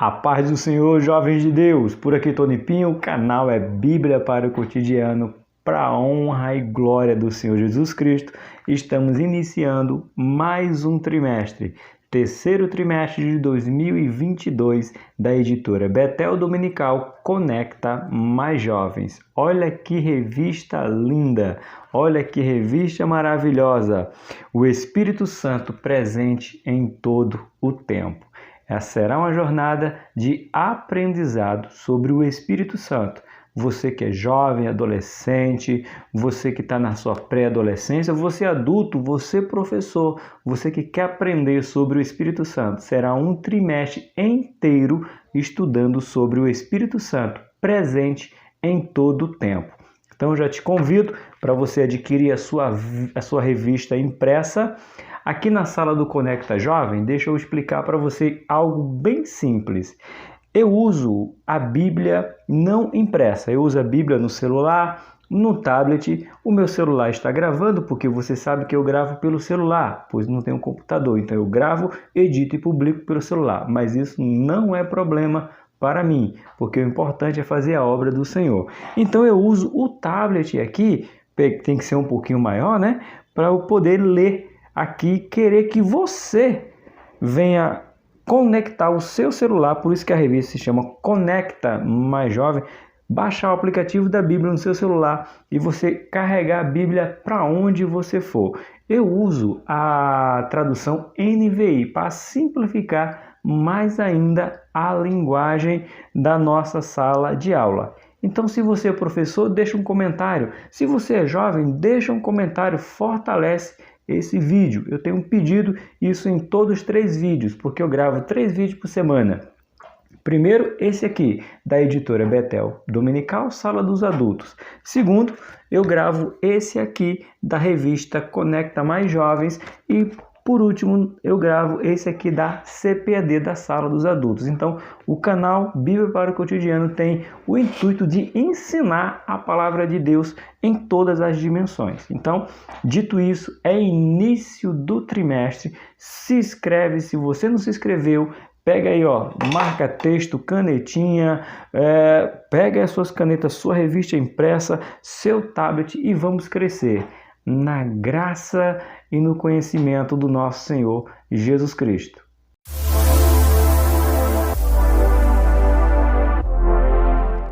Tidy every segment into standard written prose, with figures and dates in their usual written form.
A paz do Senhor, jovens de Deus. Por aqui Tony Pinho, o canal é Bíblia para o Cotidiano, para a honra e glória do Senhor Jesus Cristo. Estamos iniciando mais um trimestre, terceiro trimestre de 2022 da editora Betel Dominical Conecta Mais Jovens. Olha que revista linda, olha que revista maravilhosa. O Espírito Santo presente em todo o tempo. Essa será uma jornada de aprendizado sobre o Espírito Santo. Você que é jovem, adolescente, você que está na sua pré-adolescência, você adulto, você professor, você que quer aprender sobre o Espírito Santo. Será um trimestre inteiro estudando sobre o Espírito Santo, presente em todo o tempo. Então eu já te convido para você adquirir a sua revista impressa. Aqui na sala do Conecta Jovem, deixa eu explicar para você algo bem simples. Eu uso a Bíblia não impressa, eu uso a Bíblia no celular, no tablet. O meu celular está gravando porque você sabe que eu gravo pelo celular, pois não tenho computador. Então eu gravo, edito e publico pelo celular, mas isso não é problema para mim, porque o importante é fazer a obra do Senhor. Então eu uso o tablet aqui, tem que ser um pouquinho maior, né? Para eu poder ler aqui, querer que você venha conectar o seu celular, por isso que a revista se chama Conecta Mais Jovem, baixar o aplicativo da Bíblia no seu celular e você carregar a Bíblia para onde você for. Eu uso a tradução NVI para simplificar mais ainda a linguagem da nossa sala de aula. Então, se você é professor, deixa um comentário. Se você é jovem, deixa um comentário, fortalece esse vídeo. Eu tenho pedido isso em todos os 3 vídeos, porque eu gravo 3 vídeos por semana. Primeiro, esse aqui, da editora Betel Dominical, Sala dos Adultos. Segundo, eu gravo esse aqui, da revista Conecta Mais Jovens. E, por último, eu gravo esse aqui da CPAD, da Sala dos Adultos. Então, o canal Bíblia para o Cotidiano tem o intuito de ensinar a palavra de Deus em todas as dimensões. Então, dito isso, é início do trimestre. Se inscreve se você não se inscreveu. Pega aí, ó, marca texto, canetinha, pega as suas canetas, sua revista impressa, seu tablet e vamos crescer na graça e no conhecimento do nosso Senhor Jesus Cristo.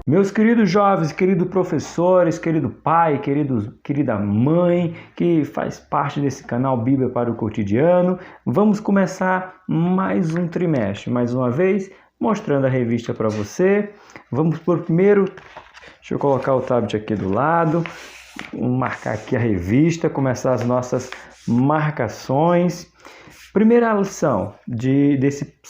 Meus queridos jovens, queridos professores, querido pai, querida mãe, que faz parte desse canal Bíblia para o Cotidiano, vamos começar mais um trimestre, mais uma vez, mostrando a revista para você. Vamos por primeiro, deixa eu colocar o tablet aqui do lado, marcar aqui a revista, começar as nossas marcações. Primeira lição desse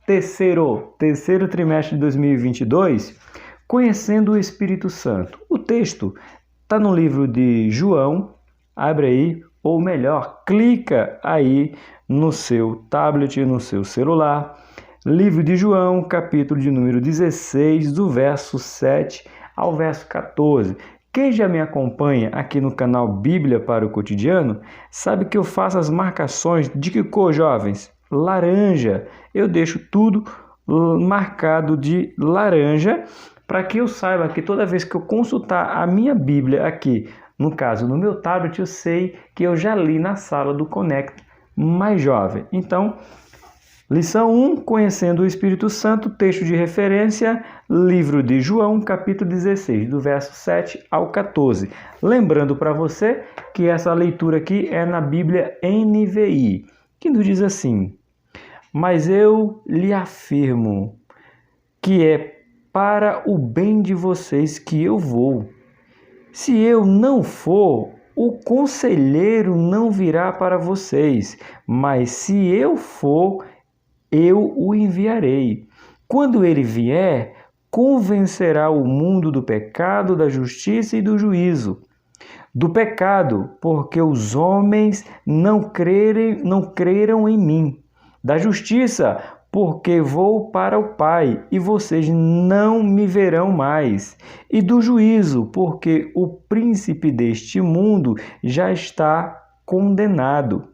terceiro trimestre de 2022, conhecendo o Espírito Santo. O texto está no livro de João, abre aí, ou melhor, clica aí no seu tablet, no seu celular. Livro de João, capítulo de número 16, do verso 7 ao verso 14. Quem já me acompanha aqui no canal Bíblia para o Cotidiano, sabe que eu faço as marcações de que cor, jovens? Laranja. Eu deixo tudo marcado de laranja para que eu saiba que toda vez que eu consultar a minha Bíblia aqui, no caso no meu tablet, eu sei que eu já li na sala do Conecta Mais Jovem. Então, lição 1, conhecendo o Espírito Santo, texto de referência, livro de João, capítulo 16, do verso 7 ao 14. Lembrando para você que essa leitura aqui é na Bíblia NVI, que nos diz assim: mas eu lhe afirmo que é para o bem de vocês que eu vou. Se eu não for, o conselheiro não virá para vocês, mas se eu for, eu o enviarei. Quando ele vier, convencerá o mundo do pecado, da justiça e do juízo. Do pecado, porque os homens não creram em mim. Da justiça, porque vou para o Pai e vocês não me verão mais. E do juízo, porque o príncipe deste mundo já está condenado.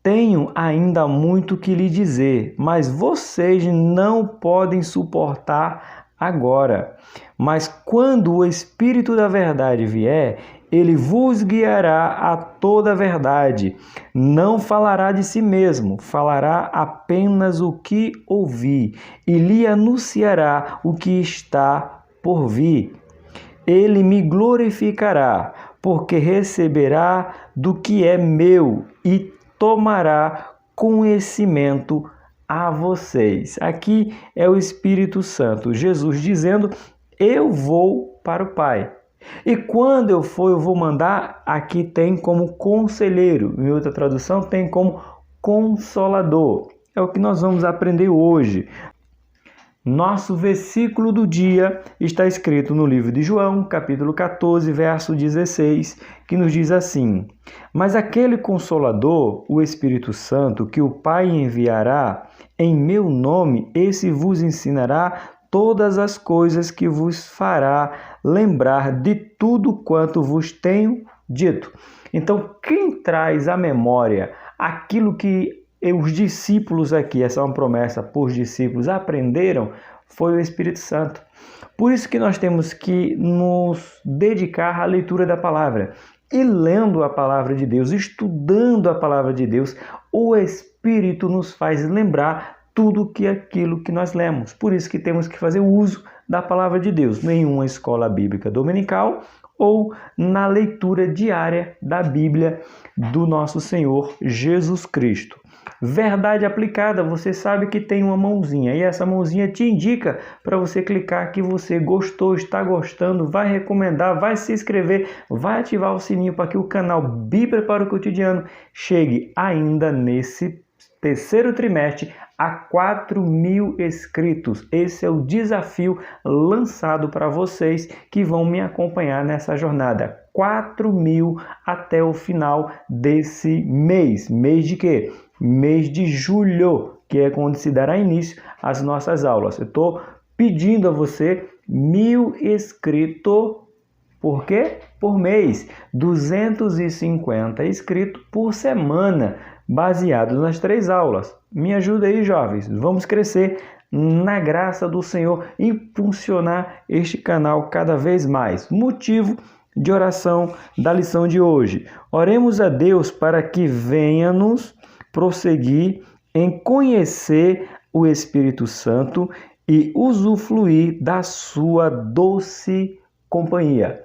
tenho ainda muito que lhe dizer, mas vocês não podem suportar agora. Mas quando o Espírito da verdade vier, ele vos guiará a toda a verdade. Não falará de si mesmo, falará apenas o que ouvir e lhe anunciará o que está por vir. Ele me glorificará, porque receberá do que é meu e tomará conhecimento a vocês. Aqui é o Espírito Santo, Jesus dizendo: eu vou para o Pai. E quando eu for, eu vou mandar, aqui tem como conselheiro, em outra tradução tem como consolador. É o que nós vamos aprender hoje. Nosso versículo do dia está escrito no livro de João, capítulo 14, verso 16, que nos diz assim: mas aquele Consolador, o Espírito Santo, que o Pai enviará em meu nome, esse vos ensinará todas as coisas que vos fará lembrar de tudo quanto vos tenho dito. Então, quem traz à memória aquilo que os discípulos aqui, essa é uma promessa para os discípulos, aprenderam, foi o Espírito Santo. Por isso que nós temos que nos dedicar à leitura da palavra. E lendo a palavra de Deus, estudando a palavra de Deus, o Espírito nos faz lembrar tudo aquilo que nós lemos. Por isso que temos que fazer uso da palavra de Deus, em uma escola bíblica dominical ou na leitura diária da Bíblia do nosso Senhor Jesus Cristo. Verdade aplicada, você sabe que tem uma mãozinha e essa mãozinha te indica para você clicar que você gostou, está gostando, vai recomendar, vai se inscrever, vai ativar o sininho para que o canal Bíblia para o Cotidiano chegue ainda nesse terceiro trimestre a 4.000 inscritos. Esse é o desafio lançado para vocês que vão me acompanhar nessa jornada. 4.000 até o final desse mês. Mês de quê? Mês de julho, que é quando se dará início às nossas aulas. Eu estou pedindo a você 1.000 inscritos, por quê? Por mês. 250 inscritos por semana, baseado nas 3 aulas. Me ajuda aí, jovens. Vamos crescer na graça do Senhor e impulsionar este canal cada vez mais. Motivo de oração da lição de hoje. Oremos a Deus para que venha-nos prosseguir em conhecer o Espírito Santo e usufruir da sua doce companhia.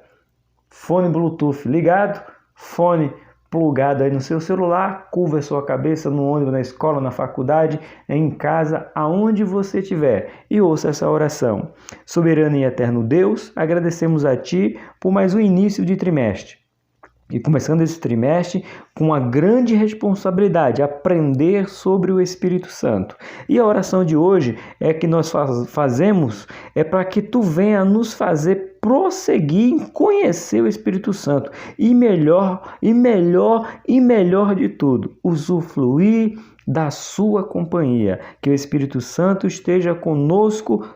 Fone Bluetooth ligado, fone plugado aí no seu celular, curva a sua cabeça no ônibus, na escola, na faculdade, em casa, aonde você estiver, e ouça essa oração. Soberano e eterno Deus, agradecemos a Ti por mais um início de trimestre. E começando esse trimestre com uma grande responsabilidade, aprender sobre o Espírito Santo. E a oração de hoje é que nós fazemos para que Tu venha nos fazer prosseguir em conhecer o Espírito Santo. E melhor de tudo, usufruir da Sua companhia. Que o Espírito Santo esteja conosco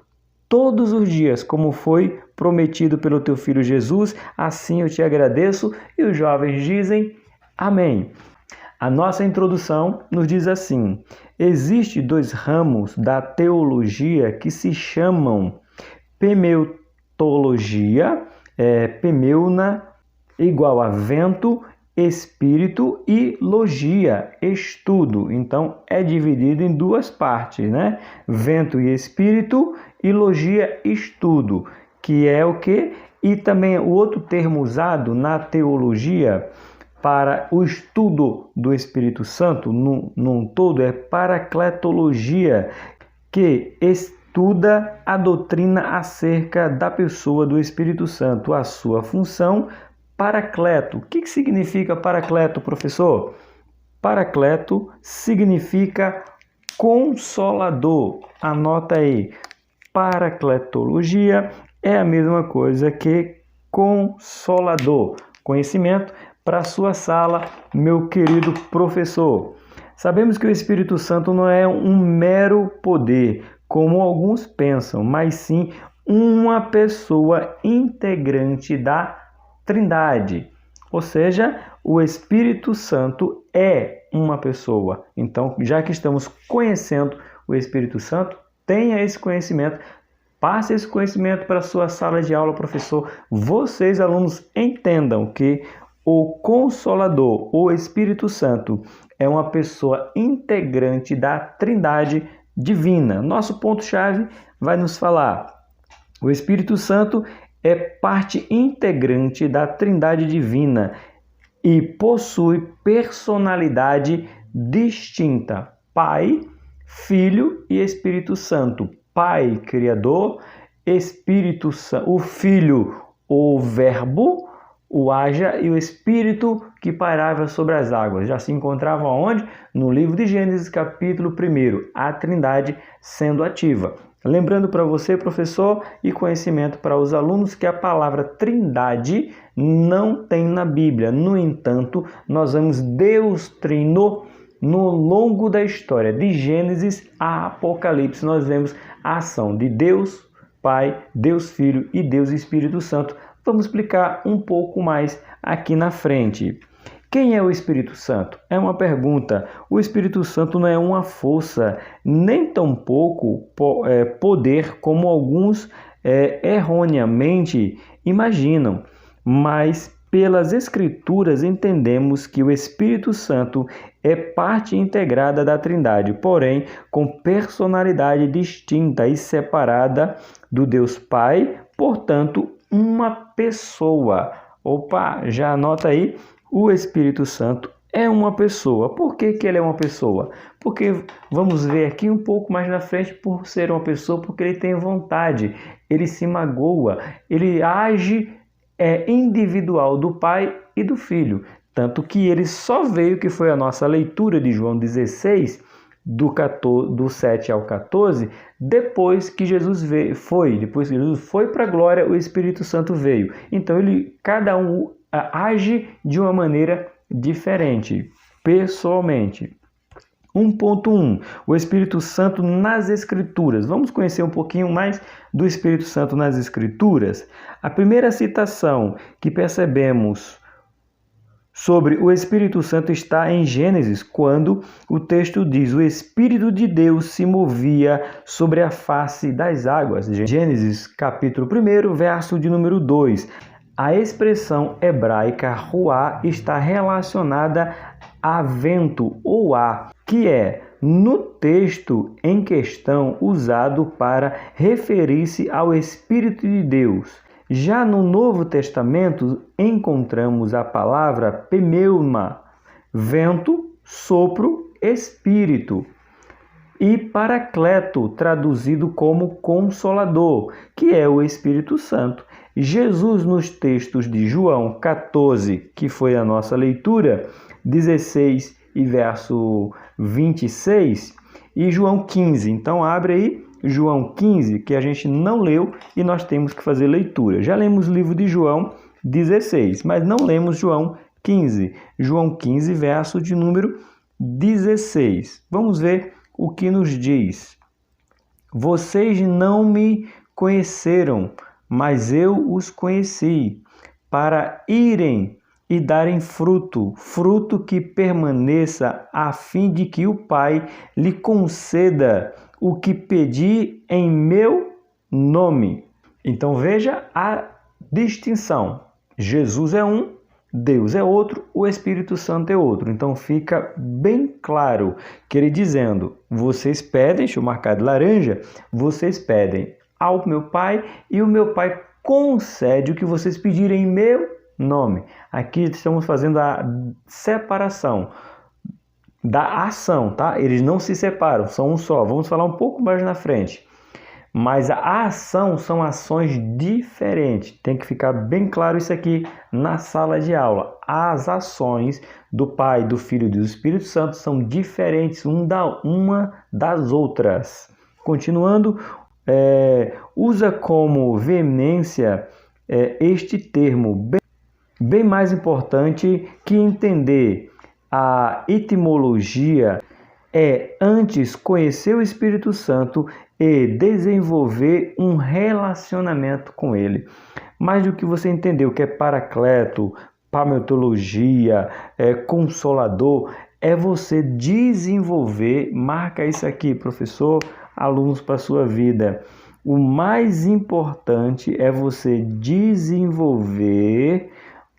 todos os dias, como foi prometido pelo Teu Filho Jesus, assim eu te agradeço. E os jovens dizem amém. A nossa introdução nos diz assim: existem 2 ramos da teologia que se chamam pneumologia, pneuma igual a vento, espírito, e logia, estudo. Então é dividido em 2 partes, né? Vento e espírito, e logia, estudo, que é o quê? E também o outro termo usado na teologia para o estudo do Espírito Santo num todo é paracletologia, que estuda a doutrina acerca da pessoa do Espírito Santo, a sua função. Paracleto. O que significa paracleto, professor? Paracleto significa consolador. Anota aí. Paracletologia é a mesma coisa que consolador. Conhecimento para a sua sala, meu querido professor. Sabemos que o Espírito Santo não é um mero poder, como alguns pensam, mas sim uma pessoa integrante da Trindade. Ou seja, o Espírito Santo é uma pessoa. Então, já que estamos conhecendo o Espírito Santo, tenha esse conhecimento, passe esse conhecimento para a sua sala de aula, professor. Vocês, alunos, entendam que o Consolador, o Espírito Santo, é uma pessoa integrante da Trindade divina. Nosso ponto-chave vai nos falar: o Espírito Santo é parte integrante da Trindade divina e possui personalidade distinta: Pai, Filho e Espírito Santo. Pai, Criador; Espírito Santo, o Filho, o Verbo, o haja, e o Espírito que pairava sobre as águas. Já se encontrava onde? No livro de Gênesis, capítulo 1, a Trindade sendo ativa. Lembrando para você, professor, e conhecimento para os alunos, que a palavra Trindade não tem na Bíblia. No entanto, nós vemos Deus Trino no longo da história, de Gênesis a Apocalipse. Nós vemos a ação de Deus Pai, Deus Filho e Deus Espírito Santo. Vamos explicar um pouco mais aqui na frente. Quem é o Espírito Santo? É uma pergunta. O Espírito Santo não é uma força, nem tampouco poder, como alguns erroneamente imaginam. Mas pelas Escrituras entendemos que o Espírito Santo é parte integrada da Trindade, porém com personalidade distinta e separada do Deus Pai, portanto, uma pessoa. Opa, já anota aí, o Espírito Santo é uma pessoa. Por que que ele é uma pessoa? Porque vamos ver aqui um pouco mais na frente, por ser uma pessoa, porque ele tem vontade, ele se magoa, ele age individual do Pai e do Filho. Tanto que ele só veio, que foi a nossa leitura de João 16, do 7 ao 14, depois que Jesus depois que Jesus foi para a glória, o Espírito Santo veio. Então cada um age de uma maneira diferente, pessoalmente. 1.1. O Espírito Santo nas Escrituras. Vamos conhecer um pouquinho mais do Espírito Santo nas Escrituras. A primeira citação que percebemos sobre o Espírito Santo está em Gênesis, quando o texto diz: o Espírito de Deus se movia sobre a face das águas. Gênesis, capítulo 1, verso de número 2. A expressão hebraica ruá está relacionada a vento ou ar, que é, no texto em questão, usado para referir-se ao Espírito de Deus. Já no Novo Testamento, encontramos a palavra pneuma, vento, sopro, espírito, e paracleto, traduzido como consolador, que é o Espírito Santo. Jesus, nos textos de João 14, que foi a nossa leitura, 16 e verso 26, e João 15. Então, abre aí João 15, que a gente não leu e nós temos que fazer leitura. Já lemos o livro de João 16, mas não lemos João 15. João 15, verso de número 16. Vamos ver o que nos diz. Vocês não me conheceram, mas eu os conheci, para irem e darem fruto, fruto que permaneça, a fim de que o Pai lhe conceda o que pedir em meu nome. Então veja a distinção. Jesus é um, Deus é outro, o Espírito Santo é outro. Então fica bem claro que ele dizendo: vocês pedem, deixa eu marcar de laranja, vocês pedem ao meu Pai e o meu Pai concede o que vocês pedirem em meu nome. Aqui estamos fazendo a separação da ação, tá? Eles não se separam, são um só. Vamos falar um pouco mais na frente. Mas a ação são ações diferentes. Tem que ficar bem claro isso aqui na sala de aula. As ações do Pai, do Filho e do Espírito Santo são diferentes uma das outras. Continuando, usa como veemência este termo, bem mais importante que entender a etimologia é antes conhecer o Espírito Santo e desenvolver um relacionamento com ele. Mais do que você entender o que é paracleto, pametologia, consolador, é você desenvolver, marca isso aqui, professor, alunos, para a sua vida. O mais importante é você desenvolver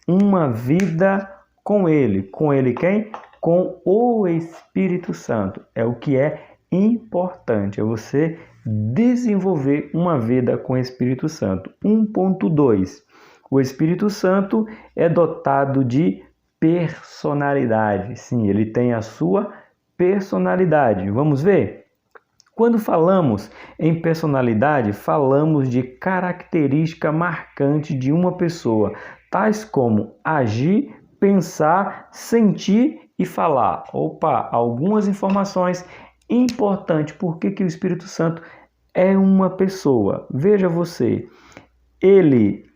uma vida com Ele. Com Ele quem? Com o Espírito Santo. É o que é importante, é você desenvolver uma vida com o Espírito Santo. 1.2. O Espírito Santo é dotado de personalidade. Sim, ele tem a sua personalidade. Vamos ver? Quando falamos em personalidade, falamos de característica marcante de uma pessoa, tais como agir, pensar, sentir e falar. Opa, algumas informações importantes. Por que o Espírito Santo é uma pessoa? Veja você, ele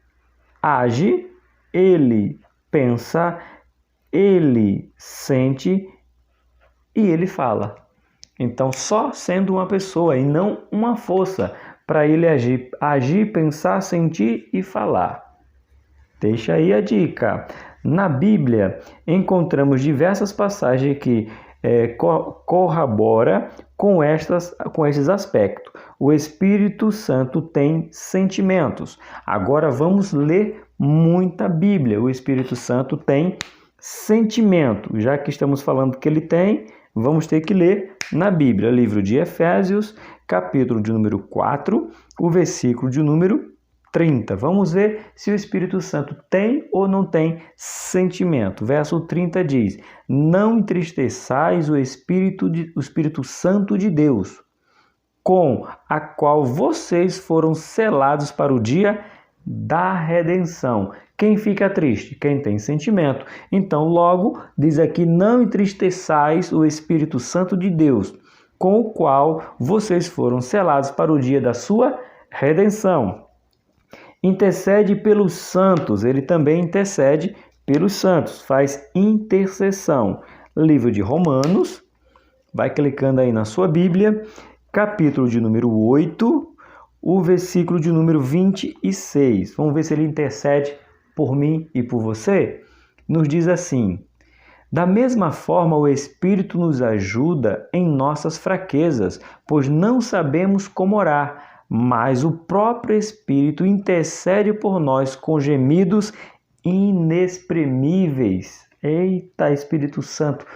age, ele pensa, ele sente e ele fala. Então, só sendo uma pessoa e não uma força para ele agir, pensar, sentir e falar. Deixa aí a dica. Na Bíblia, encontramos diversas passagens que corroboram com esses aspectos. O Espírito Santo tem sentimentos. Agora vamos ler muita Bíblia. O Espírito Santo tem sentimento. Já que estamos falando que ele tem, vamos ter que ler na Bíblia, livro de Efésios, capítulo de número 4, o versículo de número 30. Vamos ver se o Espírito Santo tem ou não tem sentimento. Verso 30 diz: não entristeçais o Espírito Santo de Deus, com a qual vocês foram selados para o dia da redenção. Quem fica triste? Quem tem sentimento. Então, logo, diz aqui, não entristeçais o Espírito Santo de Deus, com o qual vocês foram selados para o dia da sua redenção. Intercede pelos santos, ele também intercede pelos santos, faz intercessão. Livro de Romanos, vai clicando aí na sua Bíblia, capítulo de número 8, o versículo de número 26. Vamos ver se ele intercede por mim e por você? Nos diz assim: da mesma forma, o Espírito nos ajuda em nossas fraquezas, pois não sabemos como orar, mas o próprio Espírito intercede por nós com gemidos inexprimíveis. Eita, Espírito Santo,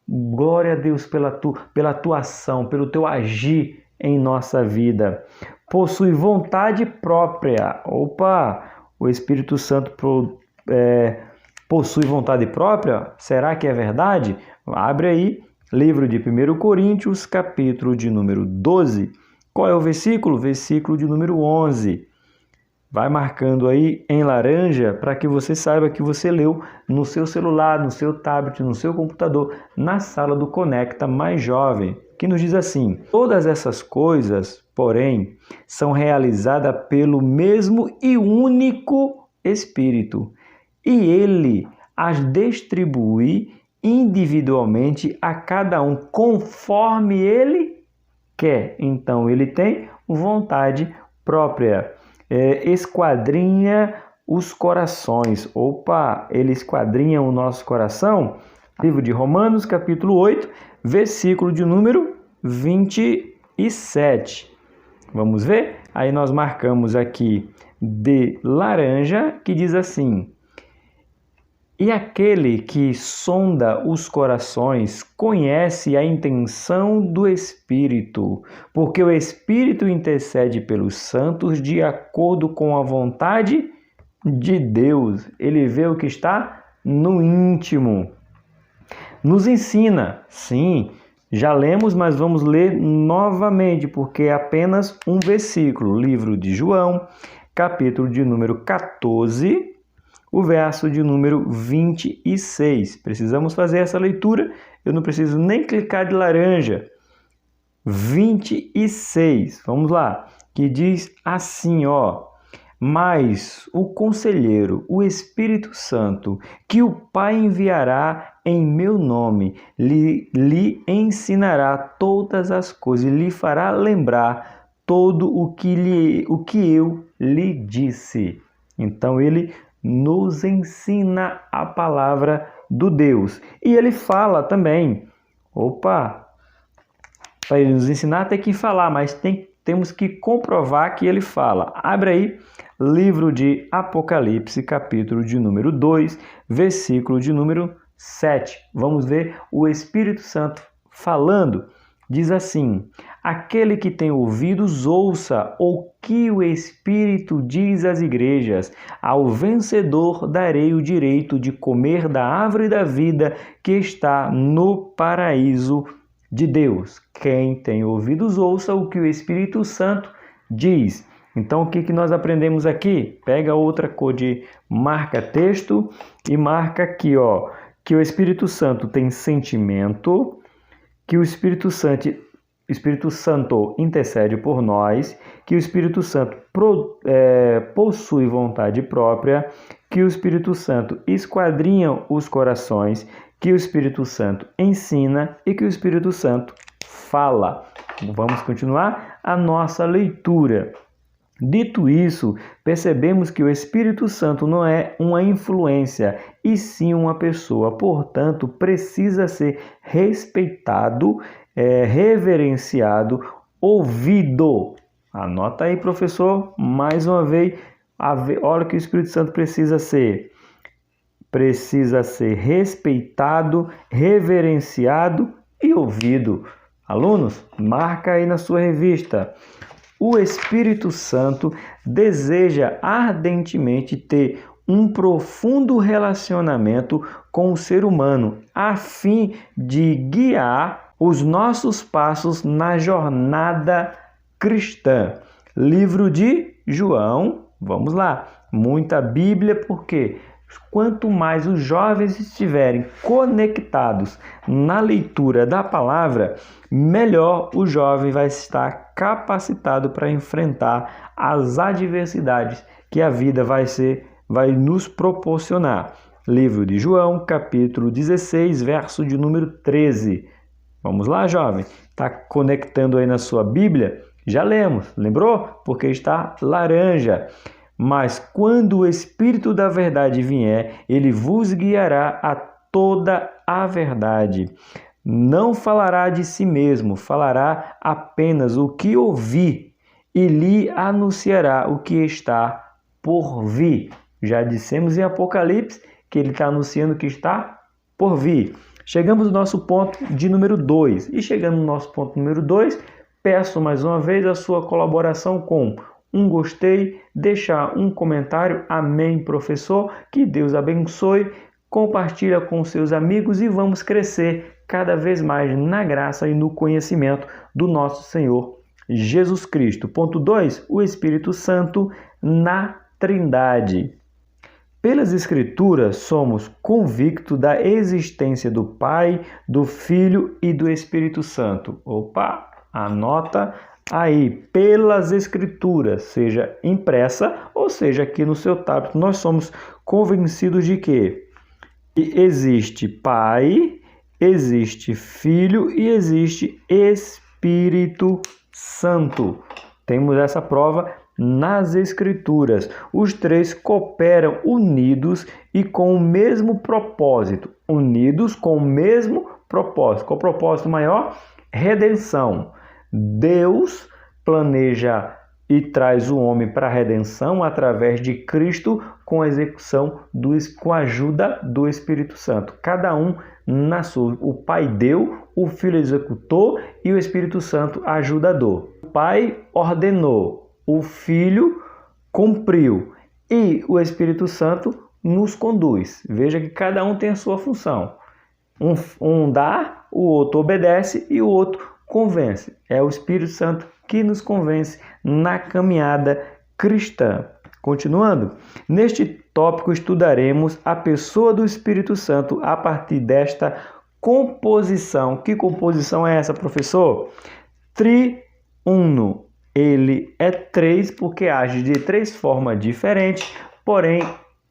glória a Deus pela tua ação, pelo teu agir em nossa vida. Possui vontade própria. Opa, o Espírito Santo possui vontade própria? Será que é verdade? Abre aí, livro de 1 Coríntios, capítulo de número 12. Qual é o versículo? Versículo de número 11. Vai marcando aí em laranja para que você saiba que você leu no seu celular, no seu tablet, no seu computador, na sala do Conecta Mais Jovem, que nos diz assim: todas essas coisas, porém, são realizadas pelo mesmo e único Espírito, e ele as distribui individualmente a cada um conforme ele quer. Então, ele tem vontade própria. Esquadrinha os corações. Opa, ele esquadrinha o nosso coração. Livro de Romanos, capítulo 8, versículo de número 27. Vamos ver? Aí nós marcamos aqui de laranja, que diz assim: e aquele que sonda os corações conhece a intenção do Espírito, porque o Espírito intercede pelos santos de acordo com a vontade de Deus. Ele vê o que está no íntimo. Nos ensina, sim, já lemos, mas vamos ler novamente, porque é apenas um versículo. Livro de João, capítulo de número 14, o verso de número 26. Precisamos fazer essa leitura, eu não preciso nem clicar de laranja. 26, vamos lá, que diz assim, ó: mas o Conselheiro, o Espírito Santo, que o Pai enviará em meu nome, lhe ensinará todas as coisas e lhe fará lembrar todo o que eu lhe disse. Então, ele nos ensina a palavra do Deus. E ele fala também, para ele nos ensinar tem que falar, mas temos que comprovar que ele fala. Abre aí, livro de Apocalipse, capítulo de número 2, versículo de número 7. Vamos ver o Espírito Santo falando. Diz assim: aquele que tem ouvidos, ouça o que o Espírito diz às igrejas. Ao vencedor darei o direito de comer da árvore da vida que está no paraíso de Deus. Quem tem ouvidos, ouça o que o Espírito Santo diz. Então, o que nós aprendemos aqui? Pega outra cor de marca-texto e marca aqui, que o Espírito Santo tem sentimento, que o Espírito Santo intercede por nós, que o Espírito Santo possui vontade própria, que o Espírito Santo esquadrinha os corações, que o Espírito Santo ensina e que o Espírito Santo fala. Vamos continuar a nossa leitura. Dito isso, percebemos que o Espírito Santo não é uma influência, e sim uma pessoa. Portanto, precisa ser respeitado, reverenciado, ouvido. Anota aí, professor, mais uma vez. Olha o que o Espírito Santo precisa ser. Precisa ser respeitado, reverenciado e ouvido. Alunos, marca aí na sua revista. O Espírito Santo deseja ardentemente ter um profundo relacionamento com o ser humano, a fim de guiar os nossos passos na jornada cristã. Livro de João, vamos lá, muita Bíblia, porque quanto mais os jovens estiverem conectados na leitura da palavra, melhor o jovem vai estar capacitado para enfrentar as adversidades que a vida vai nos proporcionar. Livro de João, capítulo 16, verso de número 13. Vamos lá, jovem? Está conectando aí na sua Bíblia? Já lemos, lembrou? Porque está laranja. Mas quando o Espírito da verdade vier, ele vos guiará a toda a verdade. Não falará de si mesmo, falará apenas o que ouvir e lhe anunciará o que está por vir. Já dissemos em Apocalipse que ele está anunciando o que está por vir. Chegamos no nosso ponto de número 2. E chegando no nosso ponto número 2, peço mais uma vez a sua colaboração com um gostei, deixar um comentário. Amém, professor. Que Deus abençoe. Compartilha com seus amigos e vamos crescer cada vez mais na graça e no conhecimento do nosso Senhor Jesus Cristo. Ponto 2. O Espírito Santo na Trindade. Pelas Escrituras, somos convictos da existência do Pai, do Filho e do Espírito Santo. Anota aí, pelas Escrituras, seja impressa ou seja aqui no seu tablet, nós somos convencidos de que existe Pai, existe Filho e existe Espírito Santo. Temos essa prova nas Escrituras. Os três cooperam unidos e com o mesmo propósito. Unidos com o mesmo propósito. Qual o propósito maior? Redenção. Deus planeja e traz o homem para a redenção através de Cristo com a execução, com a ajuda do Espírito Santo. Cada um na sua. O Pai deu, o Filho executou e o Espírito Santo ajudador. O Pai ordenou, o Filho cumpriu e o Espírito Santo nos conduz. Veja que cada um tem a sua função. Um dá, o outro obedece e o outro convence. É o Espírito Santo que nos convence na caminhada cristã. Continuando, neste tópico estudaremos a pessoa do Espírito Santo a partir desta composição. Que composição é essa, professor? Triuno. Ele é três porque age de três formas diferentes, porém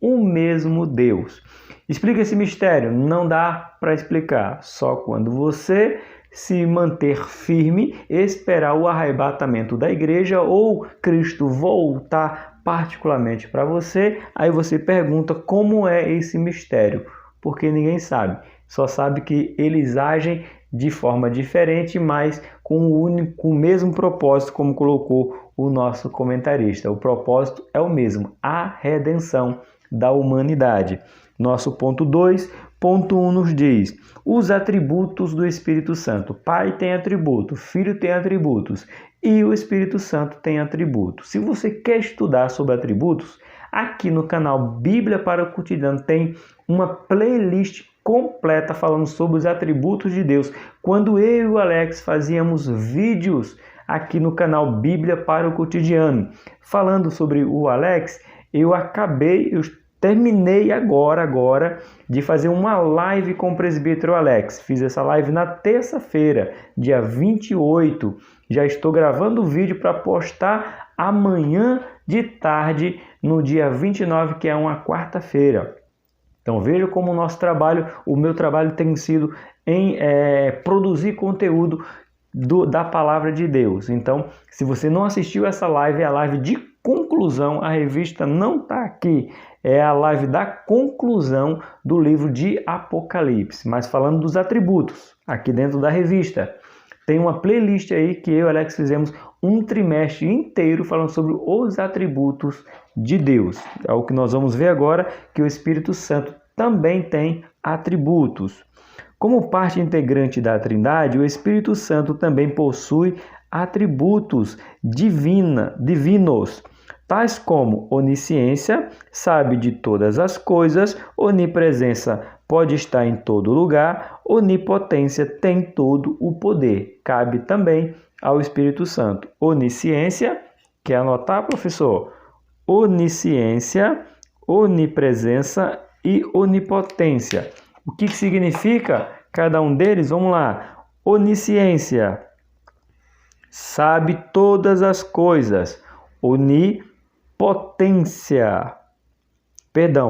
o mesmo Deus. Explica esse mistério? Não dá para explicar. Só quando você se manter firme, esperar o arrebatamento da igreja ou Cristo voltar particularmente para você, aí você pergunta como é esse mistério. porque ninguém sabe. Só sabe que eles agem de forma diferente, mas com o mesmo propósito, como colocou o nosso comentarista. O propósito é o mesmo, a redenção da humanidade. Nosso ponto 2, ponto 1 nos diz: os atributos do Espírito Santo. Pai tem atributo, Filho tem atributos e o Espírito Santo tem atributos. Se você quer estudar sobre atributos, aqui no canal Bíblia para o Cotidiano tem uma playlist completa falando sobre os atributos de Deus. Quando eu e o Alex fazíamos vídeos aqui no canal Bíblia para o Cotidiano, falando sobre o Alex, eu terminei agora de fazer uma live com o presbítero Alex. Fiz essa live na terça-feira, dia 28. Já estou gravando o vídeo para postar amanhã de tarde, no dia 29, que é uma quarta-feira. Então veja como o meu trabalho tem sido em produzir conteúdo da palavra de Deus. Então, se você não assistiu essa live, é a live de conclusão, a revista não está aqui, é a live da conclusão do livro de Apocalipse, mas falando dos atributos, aqui dentro da revista. Tem uma playlist aí que eu e o Alex fizemos um trimestre inteiro falando sobre os atributos de Deus. É o que nós vamos ver agora, que o Espírito Santo também tem atributos. Como parte integrante da Trindade, o Espírito Santo também possui atributos divinos, tais como onisciência, sabe de todas as coisas, onipresença, pode estar em todo lugar, onipotência, tem todo o poder. Cabe também ao Espírito Santo. Onisciência, quer anotar, professor? Onisciência, onipresença e onipotência. O que significa cada um deles? Vamos lá. Onisciência, sabe todas as coisas.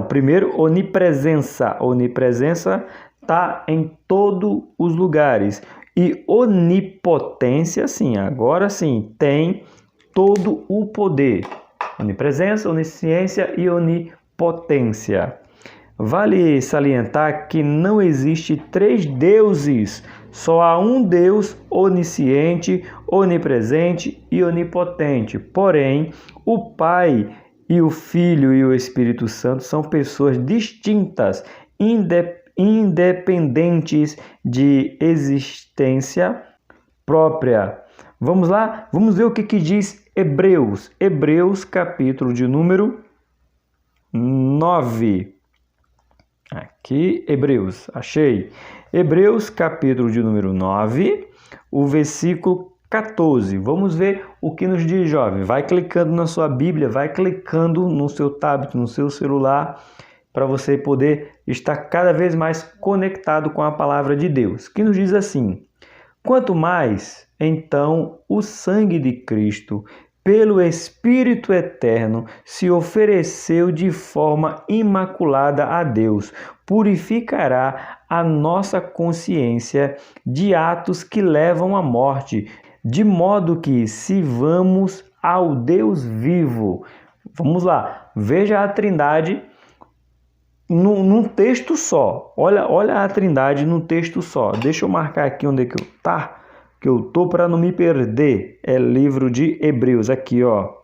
Primeiro, onipresença. Onipresença está em todos os lugares. E onipotência, sim, agora sim, tem todo o poder. Onipresença, onisciência e onipotência. Vale salientar que não existe 3 deuses, só há um Deus onisciente, onipresente e onipotente. Porém, o Pai e o Filho e o Espírito Santo são pessoas distintas, independentes de existência própria. Vamos lá? Vamos ver o que diz Hebreus. Hebreus, capítulo de número 9. Aqui, Hebreus, achei. Hebreus, capítulo de número 9, o versículo 14. Vamos ver o que nos diz, jovem. Vai clicando na sua Bíblia, vai clicando no seu tablet, no seu celular, para você poder estar cada vez mais conectado com a palavra de Deus. Que nos diz assim: quanto mais, então, o sangue de Cristo, pelo Espírito Eterno, se ofereceu de forma imaculada a Deus, purificará a nossa consciência de atos que levam à morte, de modo que sirvamos ao Deus vivo. Vamos lá, veja a Trindade num texto só. Olha a Trindade num texto só. Deixa eu marcar aqui onde é que eu tô para não me perder. É livro de Hebreus aqui, ó.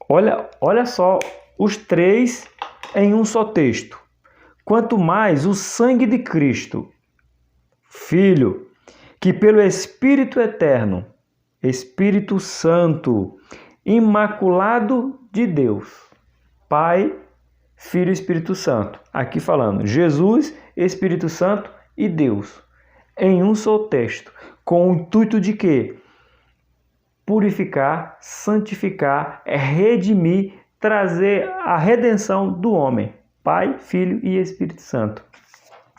Olha só os 3 em um só texto. Quanto mais o sangue de Cristo, Filho, que pelo Espírito Eterno, Espírito Santo, imaculado de Deus, Pai, Filho e Espírito Santo. Aqui falando Jesus, Espírito Santo e Deus, em um só texto, com o intuito de quê? Purificar, santificar, redimir, trazer a redenção do homem, Pai, Filho e Espírito Santo.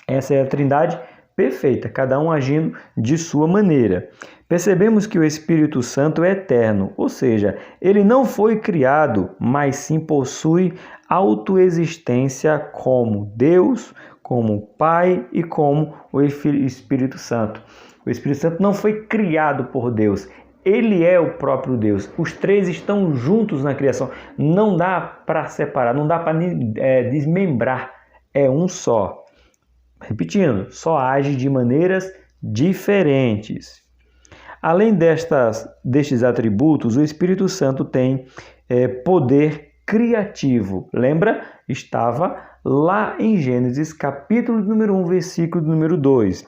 Essa é a Trindade perfeita, cada um agindo de sua maneira. Percebemos que o Espírito Santo é eterno, ou seja, ele não foi criado, mas sim possui autoexistência como Deus, como Pai e como o Espírito Santo. O Espírito Santo não foi criado por Deus, ele é o próprio Deus. Os 3 estão juntos na criação. Não dá para separar, não dá para desmembrar. É um só. Repetindo, só age de maneiras diferentes. Além destes atributos, o Espírito Santo tem poder criativo. Lembra? Estava lá em Gênesis, capítulo número 1, versículo número 2.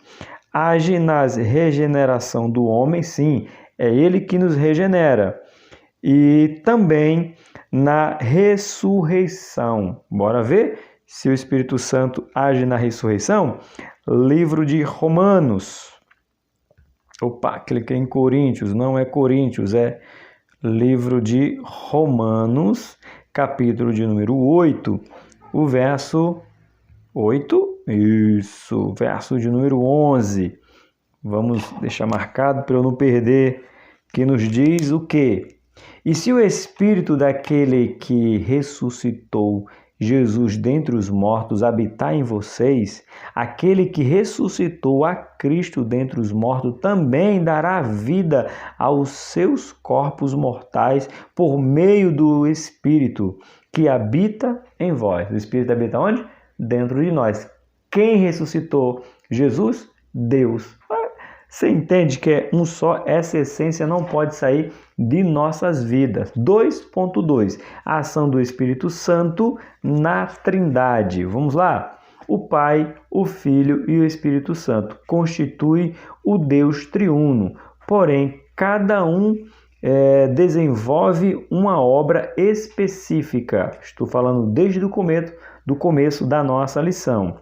Age na regeneração do homem, sim, é ele que nos regenera. E também na ressurreição. Bora ver se o Espírito Santo age na ressurreição? Livro de Romanos. Opa, cliquei em Coríntios, não é Coríntios, é livro de Romanos, capítulo de número 8, o verso 8, isso, verso de número 11. Vamos deixar marcado para eu não perder, que nos diz o quê? E se o Espírito daquele que ressuscitou Jesus dentre os mortos habitar em vocês, aquele que ressuscitou a Cristo dentre os mortos também dará vida aos seus corpos mortais por meio do Espírito que habita em vós. O Espírito habita onde? Dentro de nós. Quem ressuscitou Jesus? Deus. Você entende que é um só, essa essência não pode sair de nossas vidas. 2.2. A ação do Espírito Santo na Trindade. Vamos lá? O Pai, o Filho e o Espírito Santo constituem o Deus triuno. Porém, cada um desenvolve uma obra específica. Estou falando desde o começo da nossa lição.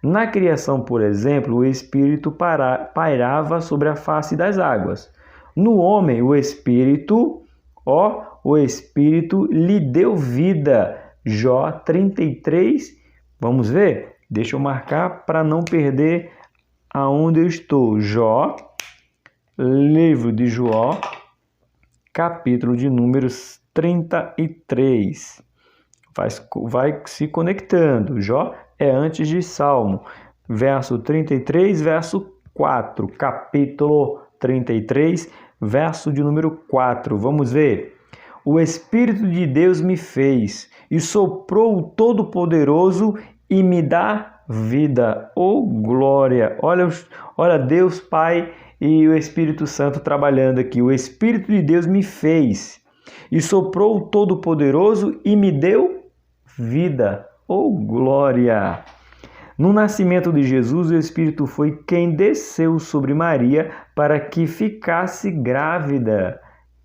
Na criação, por exemplo, o Espírito pairava sobre a face das águas. No homem, o Espírito lhe deu vida. Jó 33, vamos ver? Deixa eu marcar para não perder aonde eu estou. Jó, livro de Jó, capítulo de números 33. Vai se conectando. Jó é antes de Salmo. Verso 33, verso 4. Capítulo 33, verso de número 4. Vamos ver. O Espírito de Deus me fez e soprou o Todo-Poderoso e me dá vida. Oh, glória! Olha Deus Pai e o Espírito Santo trabalhando aqui. O Espírito de Deus me fez e soprou o Todo-Poderoso e me deu vida. Oh, glória! No nascimento de Jesus, o Espírito foi quem desceu sobre Maria para que ficasse grávida.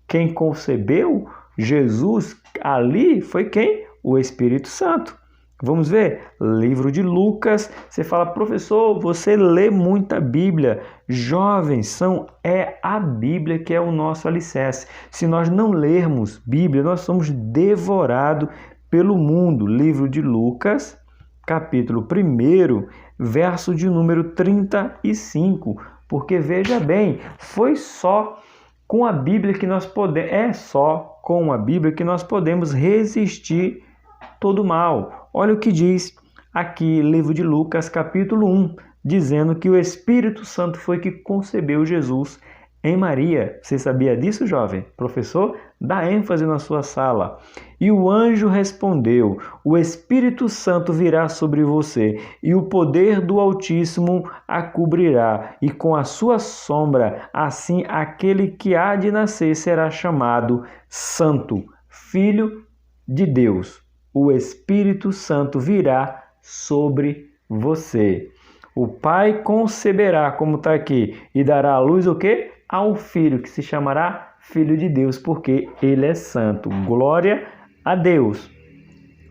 Quem concebeu Jesus ali foi quem? O Espírito Santo. Vamos ver? Livro de Lucas. Você fala, professor, você lê muita Bíblia. Jovens, é a Bíblia que é o nosso alicerce. Se nós não lermos Bíblia, nós somos devorados pelo mundo. Livro de Lucas, capítulo 1, verso de número 35. Porque veja bem, foi só com a Bíblia que nós podemos resistir todo mal. Olha o que diz aqui, livro de Lucas, capítulo 1, dizendo que o Espírito Santo foi que concebeu Jesus em Maria. Você sabia disso, jovem? Professor, dá ênfase na sua sala. E o anjo respondeu: o Espírito Santo virá sobre você, e o poder do Altíssimo a cobrirá, e com a sua sombra, assim aquele que há de nascer será chamado Santo, Filho de Deus. O Espírito Santo virá sobre você. O Pai conceberá, como está aqui, e dará à luz o quê? Ao Filho, que se chamará Filho de Deus, porque Ele é santo. Glória a Deus.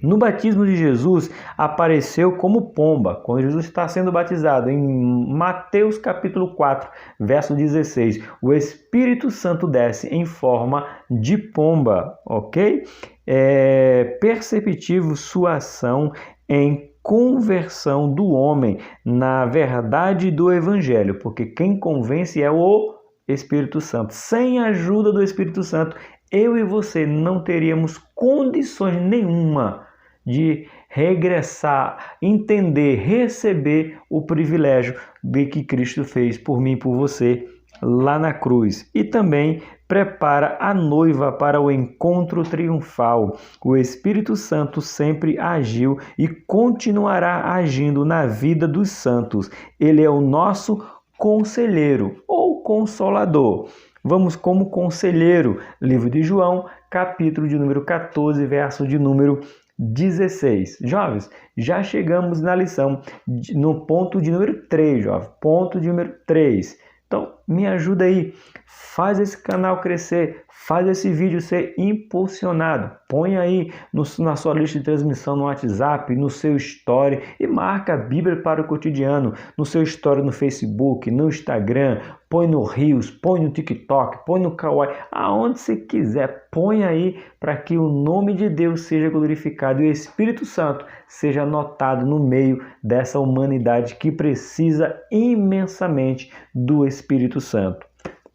No batismo de Jesus, apareceu como pomba, quando Jesus está sendo batizado, em Mateus capítulo 4, verso 16. O Espírito Santo desce em forma de pomba, ok? É perceptível sua ação em conversão do homem na verdade do Evangelho, porque quem convence é o Espírito Santo. Sem a ajuda do Espírito Santo, eu e você não teríamos condições nenhuma de regressar, entender, receber o privilégio de que Cristo fez por mim e por você lá na cruz. E também prepara a noiva para o encontro triunfal. O Espírito Santo sempre agiu e continuará agindo na vida dos santos. Ele é o nosso conselheiro ou consolador. Vamos como conselheiro, livro de João, capítulo de número 14, verso de número 16. Jovens, já chegamos na lição, no ponto de número 3, jovem. Ponto de número 3. Então, me ajuda aí. Faz esse canal crescer. Faz esse vídeo ser impulsionado. Põe aí na sua lista de transmissão no WhatsApp, no seu story e marca a Bíblia para o Cotidiano no seu story no Facebook, no Instagram, põe no Reels, põe no TikTok, põe no Kawaii, aonde você quiser. Põe aí para que o nome de Deus seja glorificado e o Espírito Santo seja notado no meio dessa humanidade que precisa imensamente do Espírito Santo.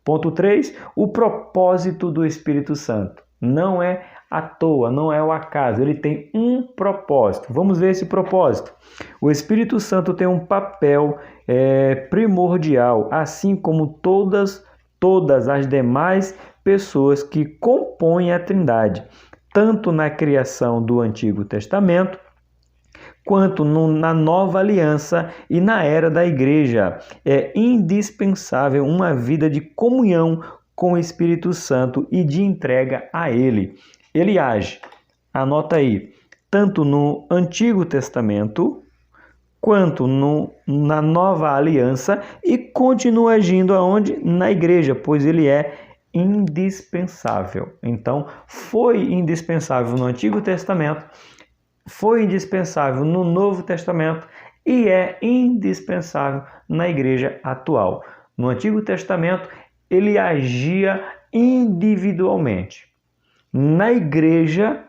Ponto 3, o propósito do Espírito Santo. Não é à toa, não é ao acaso, ele tem um propósito. Vamos ver esse propósito. O Espírito Santo tem um papel primordial, assim como todas as demais pessoas que compõem a Trindade, tanto na criação do Antigo Testamento, quanto na nova aliança e na era da igreja. É indispensável uma vida de comunhão com o Espírito Santo e de entrega a Ele. Ele age, anota aí, tanto no Antigo Testamento, quanto na nova aliança e continua agindo aonde? Na igreja, pois Ele é indispensável. Então, foi indispensável no Antigo Testamento, foi indispensável no Novo Testamento e é indispensável na igreja atual. No Antigo Testamento, ele agia individualmente. Na igreja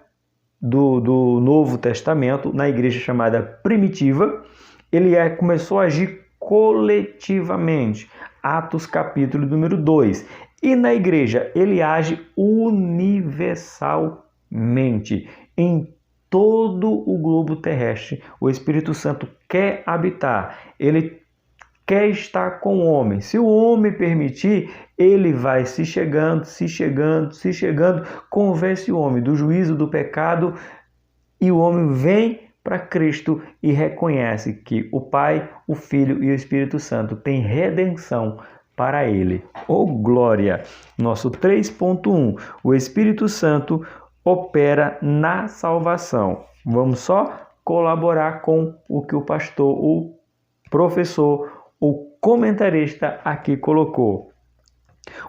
do Novo Testamento, na igreja chamada primitiva, ele começou a agir coletivamente. Atos capítulo número 2. E na igreja, ele age universalmente. Em todo o globo terrestre, o Espírito Santo quer habitar, ele quer estar com o homem. Se o homem permitir, ele vai se chegando, convence o homem do juízo do pecado e o homem vem para Cristo e reconhece que o Pai, o Filho e o Espírito Santo têm redenção para ele. Oh, glória! Nosso 3.1, o Espírito Santo opera na salvação. Vamos só colaborar com o que o pastor, o professor, o comentarista aqui colocou.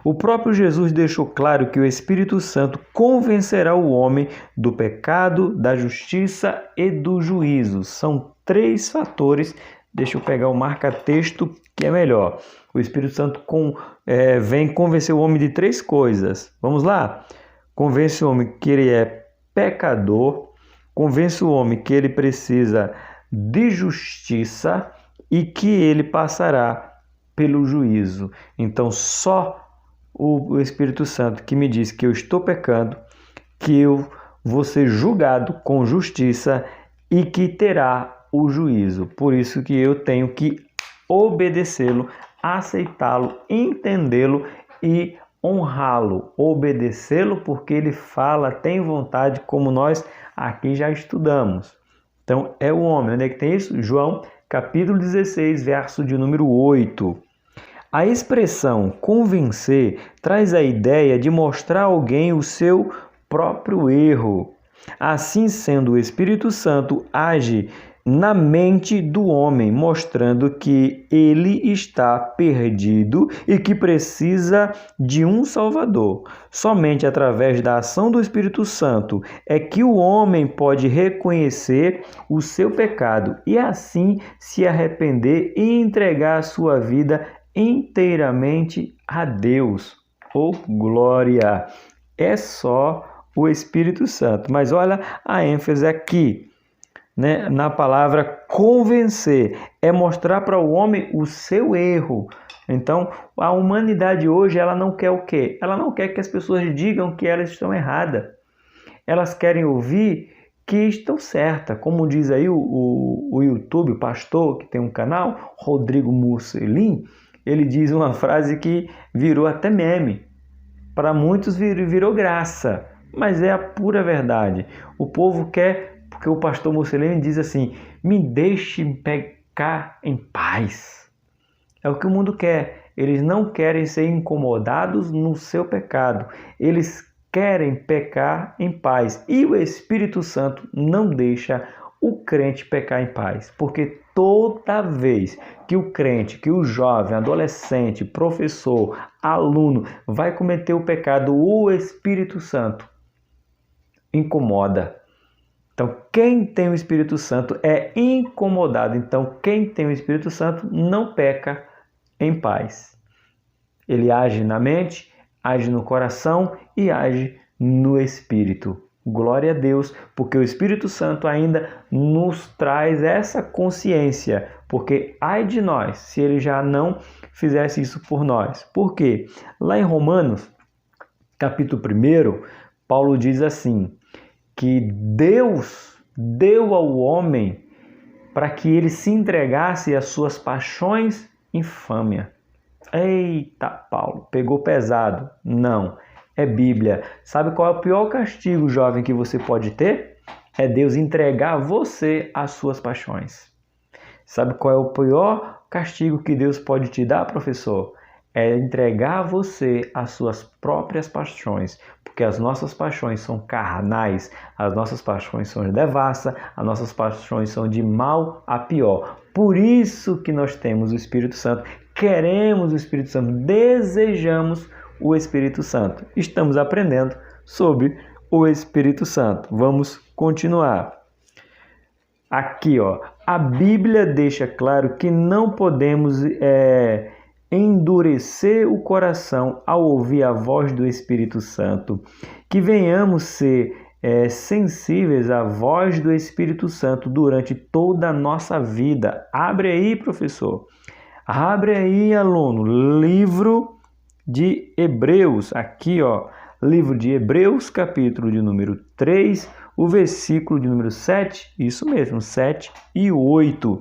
O próprio Jesus deixou claro que o Espírito Santo convencerá o homem do pecado, da justiça e do juízo. São 3 fatores. Deixa eu pegar o marca-texto que é melhor. O Espírito Santo vem convencer o homem de 3 coisas. Vamos lá? Convence o homem que ele é pecador, convence o homem que ele precisa de justiça e que ele passará pelo juízo. Então, só o Espírito Santo que me diz que eu estou pecando, que eu vou ser julgado com justiça e que terá o juízo. Por isso que eu tenho que obedecê-lo, aceitá-lo, entendê-lo e honrá-lo, obedecê-lo porque ele fala, tem vontade, como nós aqui já estudamos. Então, é o homem. Onde é que tem isso? João, capítulo 16, verso de número 8. A expressão convencer traz a ideia de mostrar a alguém o seu próprio erro. Assim sendo, o Espírito Santo age na mente do homem, mostrando que ele está perdido e que precisa de um Salvador. Somente através da ação do Espírito Santo é que o homem pode reconhecer o seu pecado e assim se arrepender e entregar a sua vida inteiramente a Deus. Oh, glória! É só o Espírito Santo. Mas olha a ênfase aqui, né, na palavra convencer. É mostrar para o homem o seu erro. Então, a humanidade hoje, ela não quer o quê? Ela não quer que as pessoas digam que elas estão erradas. Elas querem ouvir que estão certas. Como diz aí o YouTube, o pastor que tem um canal, Rodrigo Mussolini, ele diz uma frase que virou até meme. Para muitos virou graça, mas é a pura verdade. O povo quer, porque o pastor Mussolini diz assim: me deixe pecar em paz. É o que o mundo quer. Eles não querem ser incomodados no seu pecado. Eles querem pecar em paz. E o Espírito Santo não deixa o crente pecar em paz. Porque toda vez que o crente, que o jovem, adolescente, professor, aluno vai cometer o pecado, o Espírito Santo incomoda. Então, quem tem o Espírito Santo é incomodado. Então, quem tem o Espírito Santo não peca em paz. Ele age na mente, age no coração e age no espírito. Glória a Deus, porque o Espírito Santo ainda nos traz essa consciência, porque ai de nós se ele já não fizesse isso por nós. Por quê? Lá em Romanos, capítulo 1, Paulo diz assim, que Deus deu ao homem para que ele se entregasse às suas paixões infâmia. Eita, Paulo, pegou pesado. Não, é Bíblia. Sabe qual é o pior castigo, jovem, que você pode ter? É Deus entregar você às suas paixões. Sabe qual é o pior castigo que Deus pode te dar, professor? É entregar você às suas próprias paixões, porque as nossas paixões são carnais, as nossas paixões são de devassa, as nossas paixões são de mal a pior. Por isso que nós temos o Espírito Santo, queremos o Espírito Santo, desejamos o Espírito Santo. Estamos aprendendo sobre o Espírito Santo. Vamos continuar. Aqui, a Bíblia deixa claro que não podemos endurecer o coração ao ouvir a voz do Espírito Santo, que venhamos ser sensíveis à voz do Espírito Santo durante toda a nossa vida. Abre aí, professor. Abre aí, aluno. Livro de Hebreus. Aqui, livro de Hebreus, capítulo de número 3, o versículo de número 7. Isso mesmo, 7 e 8.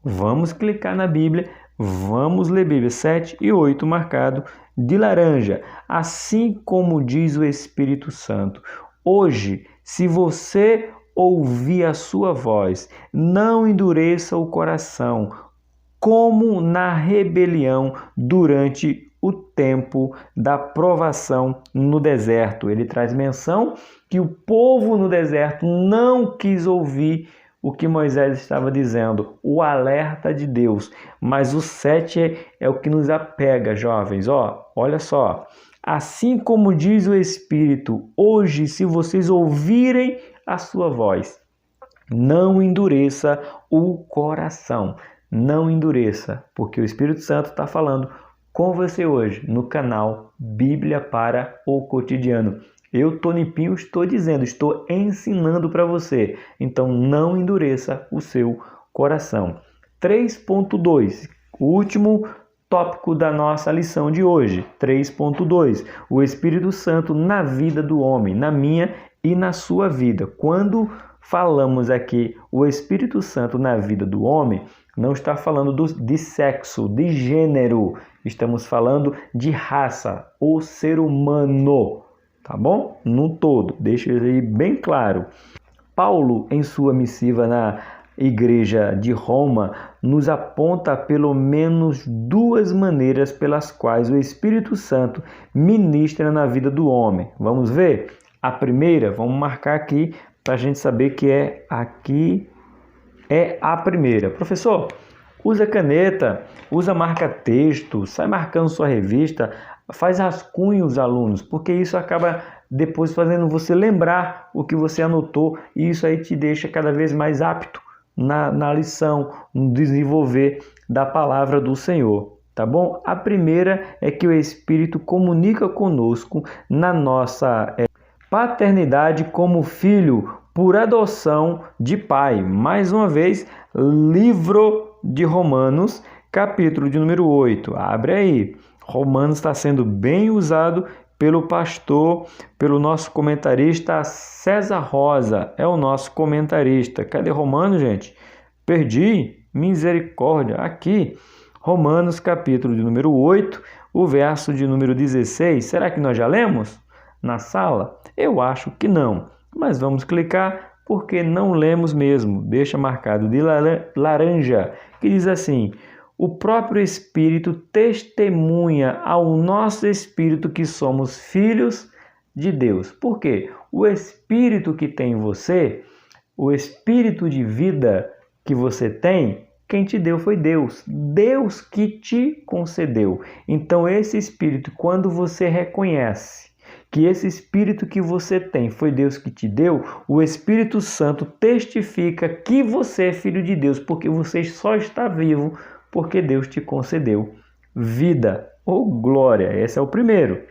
Vamos clicar na Bíblia. Vamos ler Bíblia 7 e 8 marcado de laranja. Assim como diz o Espírito Santo. Hoje, se você ouvir a sua voz, não endureça o coração, como na rebelião durante o tempo da provação no deserto. Ele traz menção que o povo no deserto não quis ouvir o que Moisés estava dizendo, o alerta de Deus. Mas o 7 é o que nos apega, jovens. Olha só. Assim como diz o Espírito, hoje, se vocês ouvirem a sua voz, não endureça o coração. Não endureça, porque o Espírito Santo está falando com você hoje no canal Bíblia para o Cotidiano. Eu, Tony Pinho, estou dizendo, estou ensinando para você. Então, não endureça o seu coração. 3.2, o último tópico da nossa lição de hoje. 3.2, o Espírito Santo na vida do homem, na minha e na sua vida. Quando falamos aqui o Espírito Santo na vida do homem, não está falando de sexo, de gênero. Estamos falando de raça, o ser humano. Tá bom? No todo, deixa isso aí bem claro. Paulo, em sua missiva na igreja de Roma, nos aponta pelo menos duas maneiras pelas quais o Espírito Santo ministra na vida do homem. Vamos ver? A primeira, vamos marcar aqui para a gente saber que aqui é a primeira. Professor, usa caneta, usa marca-texto, sai marcando sua revista, faz rascunho os alunos, porque isso acaba depois fazendo você lembrar o que você anotou e isso aí te deixa cada vez mais apto na lição, no desenvolver da palavra do Senhor, tá bom? A primeira é que o Espírito comunica conosco na nossa paternidade como filho por adoção de pai. Mais uma vez, livro de Romanos, capítulo de número 8. Abre aí. Romanos está sendo bem usado pelo pastor, pelo nosso comentarista César Rosa. É o nosso comentarista. Cadê Romanos, gente? Perdi. Misericórdia. Aqui. Romanos, capítulo de número 8, o verso de número 16. Será que nós já lemos na sala? Eu acho que não, mas vamos clicar porque não lemos mesmo. Deixa marcado de laranja, que diz assim: o próprio Espírito testemunha ao nosso espírito que somos filhos de Deus. Por quê? O Espírito que tem em você, o Espírito de vida que você tem, quem te deu foi Deus. Deus que te concedeu. Então esse Espírito, quando você reconhece que esse Espírito que você tem foi Deus que te deu, o Espírito Santo testifica que você é filho de Deus, porque você só está vivo porque Deus te concedeu vida ou glória. Esse é o primeiro.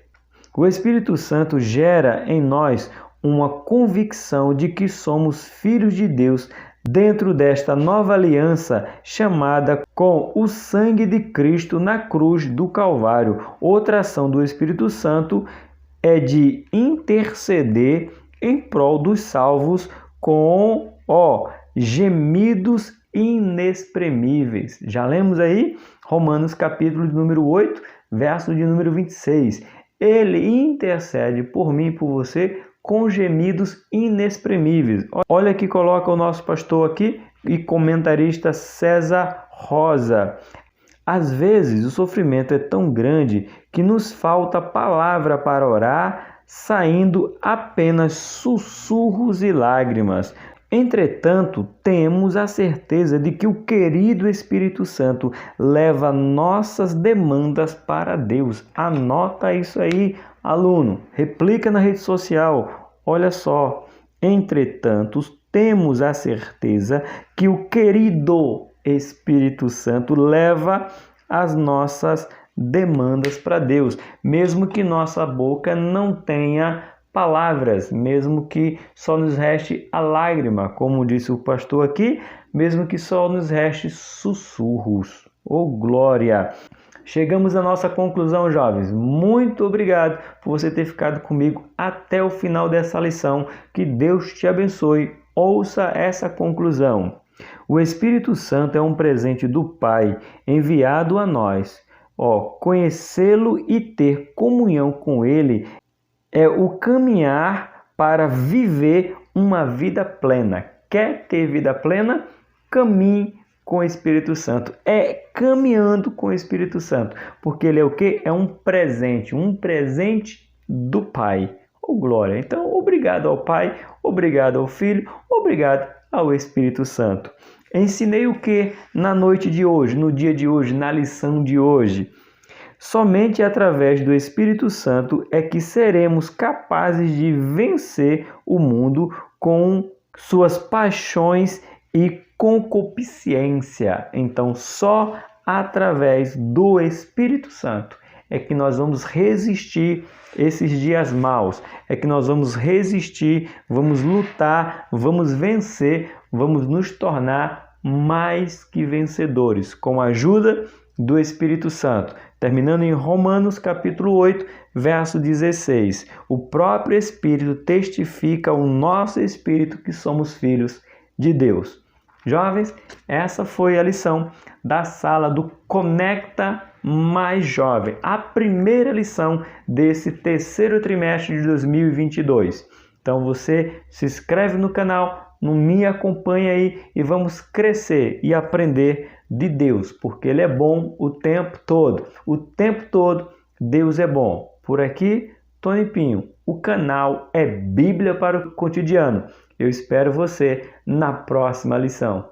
O Espírito Santo gera em nós uma convicção de que somos filhos de Deus dentro desta nova aliança chamada com o sangue de Cristo na cruz do Calvário. Outra ação do Espírito Santo é de interceder em prol dos salvos com gemidos inexprimíveis. Já lemos aí Romanos capítulo número 8, verso de número 26. Ele intercede por mim e por você com gemidos inexprimíveis. Olha que coloca o nosso pastor aqui e comentarista César Rosa. Às vezes o sofrimento é tão grande que nos falta palavra para orar, saindo apenas sussurros e lágrimas. Entretanto, temos a certeza de que o querido Espírito Santo leva nossas demandas para Deus. Anota isso aí, aluno. Replica na rede social. Olha só. Entretanto, temos a certeza que o querido Espírito Santo leva as nossas demandas para Deus, mesmo que nossa boca não tenha palavras, mesmo que só nos reste a lágrima, como disse o pastor aqui, mesmo que só nos reste sussurros. Glória! Chegamos à nossa conclusão, jovens. Muito obrigado por você ter ficado comigo até o final dessa lição. Que Deus te abençoe. Ouça essa conclusão. O Espírito Santo é um presente do Pai enviado a nós. Conhecê-lo e ter comunhão com Ele é o caminhar para viver uma vida plena. Quer ter vida plena? Caminhe com o Espírito Santo. É caminhando com o Espírito Santo. Porque ele é o quê? É um presente do Pai. Glória! Então, obrigado ao Pai, obrigado ao Filho, obrigado ao Espírito Santo. Ensinei o que na noite de hoje, no dia de hoje, na lição de hoje? Somente através do Espírito Santo é que seremos capazes de vencer o mundo com suas paixões e concupiscência. Então, só através do Espírito Santo é que nós vamos resistir esses dias maus, é que nós vamos resistir, vamos lutar, vamos vencer, vamos nos tornar mais que vencedores, com a ajuda do Espírito Santo. Terminando em Romanos capítulo 8, verso 16. O próprio Espírito testifica ao nosso espírito que somos filhos de Deus. Jovens, essa foi a lição da sala do Conecta Mais Jovem, a primeira lição desse terceiro trimestre de 2022. Então você se inscreve no canal, me acompanha aí e vamos crescer e aprender de Deus, porque Ele é bom o tempo todo. O tempo todo Deus é bom. Por aqui, Tony Pinho. O canal é Bíblia para o Cotidiano. Eu espero você na próxima lição.